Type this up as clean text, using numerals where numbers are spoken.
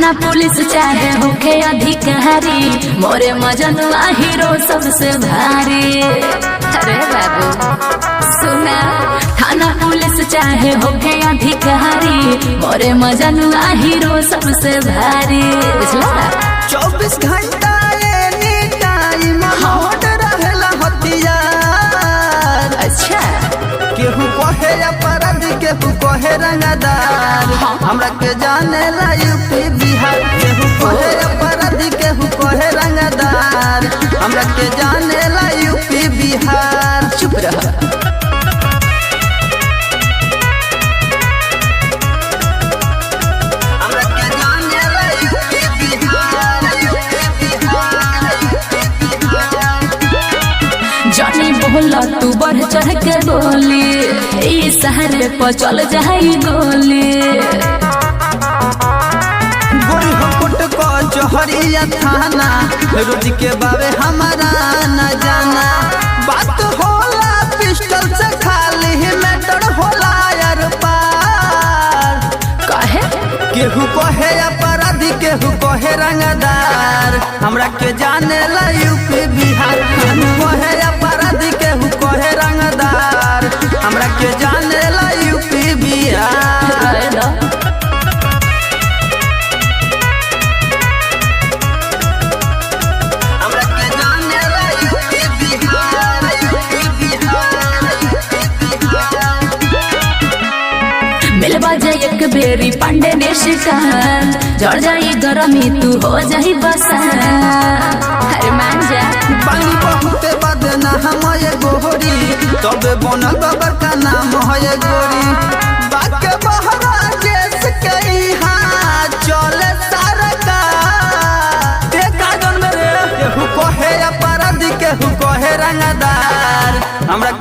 थाना पुलिस चाहे होखे अधिकारी, मोरे मजनुआ हीरो सबसे भारी। अरे बाबू सुना, थाना पुलिस चाहे होखे अधिकारी, मोरे मजनुआ हीरो सबसे भारी। बुझला 24 घंटा एनी टाइम होट रहेला हथियार। अच्छा केहू कहे अपराध केहू कहे रंगदार, हमरा के जाने ला यूपी बिहार। केहू कहे अपराध केहू कहे रंगदार, हमरा के जाने ला यूपी बिहार। चुप रह। हमरा के जाने ला UP Bihar, UP Bihar, UP Bihar. जानी बोला तू बढ़ चढ़ के बोली, इस शहर पर चल जाई गोली। गोरी हकुट को चोहरिया थाना, रोज के बावे हमारा न जाना। बात होला पिस्टल से खाली मैटर होला यार पार। काहे केहू कहे अपराधी केहू कहे रंगदार, हमरा के जाने ला यूपी बिहार। केहू कहे अपराधी केहू कहे रंगदार, हमरा के जाने ला यूपी बिहार। हमरा के जाने ला UP Bihar, UP Bihar, UP Bihar. मिलवा जाए एक बेरी पांडे ने शिकार, जड़ जाई गरमी तू हो जाई बसन। अरे मान जा पानी बहुते बदना हम ये गोरी, तबे बनल बाबर का नाम है गोरी। बाके बहरा केस कई हां चले सरका। ते कागन में रे केहू कहे अपराधी केहू कहे रंगदार, हमरा